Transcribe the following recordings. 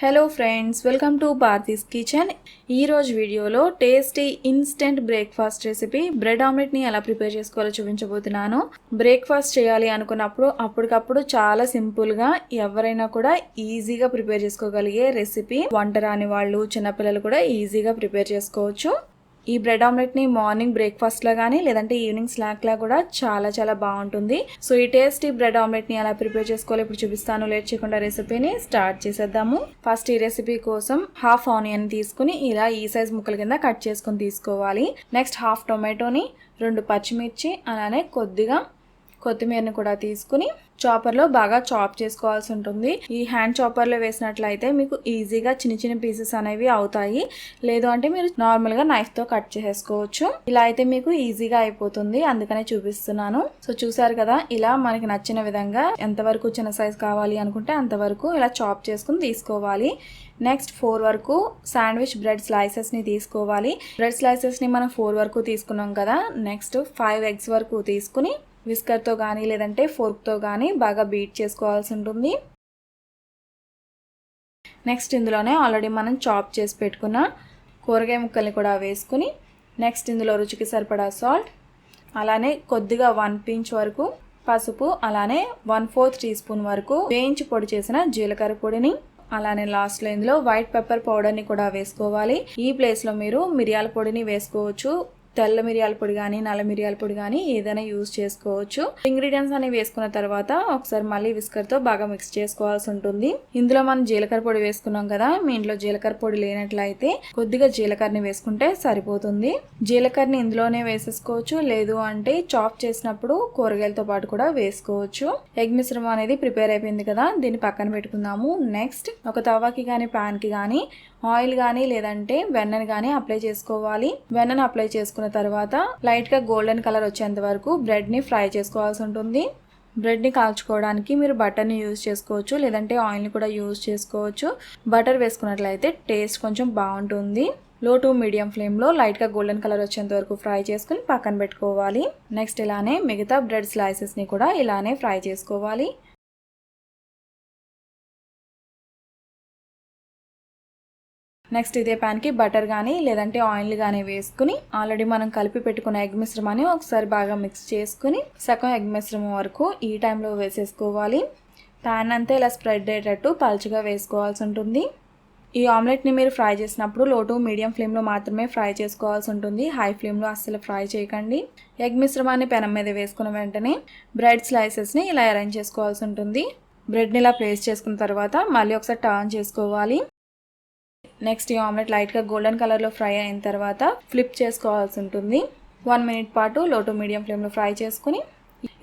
Hello friends, welcome to Bharathi's kitchen. ఈరోజు వీడియోలో tasty instant breakfast recipe bread ఆమ్లెట్ని ఎలా ప్రిపేర్ చేసుకోవాలో చూపించబోతున్నాను. బ్రేక్ఫాస్ట్ చేయాలి అనుకున్నప్పుడు అప్పటికప్పుడు చాలా సింపుల్గా ఎవరైనా కూడా ఈజీగా ప్రిపేర్ చేసుకోగలిగే రెసిపీ. వంట రాని వాళ్ళు, చిన్నపిల్లలు కూడా ఈజీగా ప్రిపేర్ చేసుకోవచ్చు. ఈ బ్రెడ్ ఆమ్లెట్ని మార్నింగ్ బ్రేక్ఫాస్ట్లా కానీ లేదంటే ఈవినింగ్ స్నాక్లా కూడా చాలా బాగుంటుంది. సో ఈ టేస్టీ బ్రెడ్ ఆమ్లెట్ని ఎలా ప్రిపేర్ చేసుకోవాలి ఇప్పుడు చూపిస్తాను. లేట్ చేయకుండా రెసిపీని స్టార్ట్ చేసేద్దాము. ఫస్ట్ ఈ రెసిపీ కోసం హాఫ్ ఆనియన్ తీసుకుని ఇలా ఈ సైజ్ ముక్కల కింద కట్ చేసుకుని తీసుకోవాలి. నెక్స్ట్ హాఫ్ టొమాటోని, 2 పచ్చిమిర్చి, అలానే కొద్దిగా కొత్తిమీరని కూడా తీసుకుని చాపర్లో బాగా చాప్ చేసుకోవాల్సి ఉంటుంది. ఈ హ్యాండ్ చాపర్లో వేసినట్లయితే మీకు ఈజీగా చిన్న పీసెస్ అనేవి అవుతాయి. లేదు అంటే మీరు నార్మల్గా నైఫ్తో కట్ చేసుకోవచ్చు. ఇలా అయితే మీకు ఈజీగా అయిపోతుంది, అందుకనే చూపిస్తున్నాను. సో చూసారు కదా, ఇలా మనకి నచ్చిన విధంగా ఎంతవరకు చిన్న సైజ్ కావాలి అనుకుంటే అంతవరకు ఇలా చాప్ చేసుకుని తీసుకోవాలి. నెక్స్ట్ 4 వరకు శాండ్విచ్ బ్రెడ్ స్లైసెస్ని తీసుకోవాలి. బ్రెడ్ స్లైసెస్ని మనం 4 వరకు తీసుకున్నాం కదా. నెక్స్ట్ 5 ఎగ్స్ వరకు తీసుకుని విస్కర్తో కానీ లేదంటే ఫోర్క్తో కానీ బాగా బీట్ చేసుకోవాల్సి ఉంటుంది. నెక్స్ట్ ఇందులోనే ఆల్రెడీ మనం చాప్ చేసి పెట్టుకున్న కూరగాయ ముక్కల్ని కూడా వేసుకుని నెక్స్ట్ ఇందులో రుచికి సరిపడా సాల్ట్, అలానే కొద్దిగా 1 పించ్ వరకు పసుపు, అలానే 1/4 టీ స్పూన్ వరకు వేయించి పొడి చేసిన జీలకర్ర పొడిని, అలానే లాస్ట్లో ఇందులో వైట్ పెప్పర్ పౌడర్ని కూడా వేసుకోవాలి. ఈ ప్లేస్లో మీరు మిరియాల పొడిని వేసుకోవచ్చు. తెల్ల మిరియాల పొడి కానీ నల్ల మిరియాల పొడి కానీ ఏదైనా యూజ్ చేసుకోవచ్చు. ఇంగ్రీడియంట్స్ అనేవి వేసుకున్న తర్వాత ఒకసారి మళ్ళీ విస్కర్తో బాగా మిక్స్ చేసుకోవాల్సి ఉంటుంది. ఇందులో మనం జీలకర్ర పొడి వేసుకున్నాం కదా, మీ ఇంట్లో జీలకర్ర పొడి లేనట్లయితే కొద్దిగా జీలకర్రని వేసుకుంటే సరిపోతుంది. జీలకర్రని ఇందులోనే వేసేసుకోవచ్చు, లేదు అంటే చాప్ చేసినప్పుడు కూరగాయలతో పాటు కూడా వేసుకోవచ్చు. ఎగ్ మిశ్రమం అనేది ప్రిపేర్ అయిపోయింది కదా, దీన్ని పక్కన పెట్టుకుందాము. నెక్స్ట్ ఒక తవాకి కానీ ప్యాన్ కి కానీ ఆయిల్ కానీ లేదంటే వెన్నని కానీ అప్లై చేసుకోవాలి. వెన్నని అప్లై చేసుకున్న తర్వాత లైట్ గా గోల్డెన్ కలర్ వచ్చేంత వరకు బ్రెడ్ ని ఫ్రై చేసుకోవాల్సి ఉంటుంది. బ్రెడ్ ని కాల్చుకోవడానికి మీరు బటర్ ని యూజ్ చేసుకోవచ్చు, లేదంటే ఆయిల్ ని కూడా యూజ్ చేసుకోవచ్చు. బటర్ వేసుకున్నట్లయితే టేస్ట్ కొంచెం బాగుంటుంది. లో టు మీడియం ఫ్లేమ్ లో లైట్ గా గోల్డెన్ కలర్ వచ్చేంత వరకు ఫ్రై చేసుకుని పక్కన పెట్టుకోవాలి. నెక్స్ట్ ఇలానే మిగతా బ్రెడ్ స్లైసెస్ ని కూడా ఇలానే ఫ్రై చేసుకోవాలి. నెక్స్ట్ ఇదే ప్యాన్కి బటర్ కానీ లేదంటే ఆయిల్ కానీ వేసుకుని ఆల్రెడీ మనం కలిపి పెట్టుకున్న ఎగ్ మిశ్రమాన్ని ఒకసారి బాగా మిక్స్ చేసుకుని సగం ఎగ్ మిశ్రమం వరకు ఈ టైంలో వేసేసుకోవాలి. ప్యాన్ అంతా ఇలా స్ప్రెడ్ అయ్యేటట్టు పల్చగా వేసుకోవాల్సి ఉంటుంది. ఈ ఆమ్లెట్ని మీరు ఫ్రై చేసినప్పుడు లో టు మీడియం ఫ్లేమ్లో మాత్రమే ఫ్రై చేసుకోవాల్సి ఉంటుంది. హై ఫ్లేమ్లో అస్సలు ఫ్రై చేయకండి. ఎగ్ మిశ్రమాన్ని పెనం మీద వేసుకున్న వెంటనే బ్రెడ్ స్లైసెస్ని ఇలా అరేంజ్ చేసుకోవాల్సి ఉంటుంది. బ్రెడ్ని ఇలా ప్లేస్ చేసుకున్న తర్వాత మళ్ళీ ఒకసారి టర్న్ చేసుకోవాలి. నెక్స్ట్ ఈ ఆమ్లెట్ లైట్గా గోల్డెన్ కలర్లో ఫ్రై అయిన తర్వాత ఫ్లిప్ చేసుకోవాల్సి ఉంటుంది. 1 మినిట్ పాటు లో టు మీడియం ఫ్లేమ్లో ఫ్రై చేసుకుని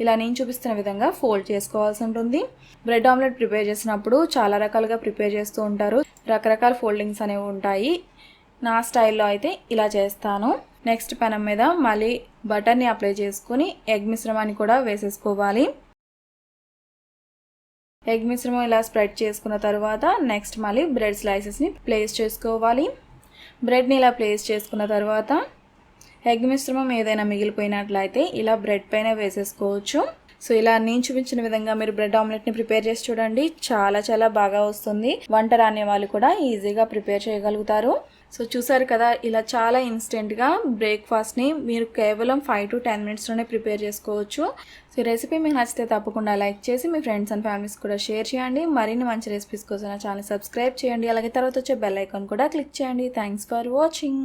ఇలా నేను చూపిస్తున్న విధంగా ఫోల్డ్ చేసుకోవాల్సి ఉంటుంది. బ్రెడ్ ఆమ్లెట్ ప్రిపేర్ చేసినప్పుడు చాలా రకాలుగా ప్రిపేర్ చేస్తూ ఉంటారు, రకరకాల ఫోల్డింగ్స్ అనేవి ఉంటాయి. నా స్టైల్లో అయితే ఇలా చేస్తాను. నెక్స్ట్ పెనం మీద మళ్ళీ బటర్ని అప్లై చేసుకుని ఎగ్ మిశ్రమాన్ని కూడా వేసేసుకోవాలి. ఎగ్ మిశ్రమం ఇలా స్ప్రెడ్ చేసుకున్న తర్వాత నెక్స్ట్ మళ్ళీ బ్రెడ్ స్లైసెస్ని ప్లేస్ చేసుకోవాలి. బ్రెడ్ని ఇలా ప్లేస్ చేసుకున్న తర్వాత ఎగ్ మిశ్రమం ఏదైనా మిగిలిపోయినట్లయితే ఇలా బ్రెడ్ పైన వేసేసుకోవచ్చు. సో ఇలా నేను చూపించిన విధంగా మీరు బ్రెడ్ ఆమ్లెట్ని ప్రిపేర్ చేసి చూడండి, చాలా బాగా వస్తుంది. వంట రాని వాళ్ళు కూడా ఈజీగా ప్రిపేర్ చేయగలుగుతారు. సో చూసారు కదా, ఇలా చాలా ఇన్స్టెంట్గా బ్రేక్ఫాస్ట్ని మీరు కేవలం 5 to 10 మినిట్స్లోనే ప్రిపేర్ చేసుకోవచ్చు. సో ఈ రెసిపీ మీకు నచ్చితే తప్పకుండా లైక్ చేసి మీ ఫ్రెండ్స్ అండ్ ఫ్యామిలీస్ కూడా షేర్ చేయండి. మరిన్ని మంచి రెసిపీస్ కోసం నా ఛానల్ సబ్స్క్రైబ్ చేయండి. అలాగే తర్వాత వచ్చే బెల్ ఐకాన్ కూడా క్లిక్ చేయండి. Thanks for watching.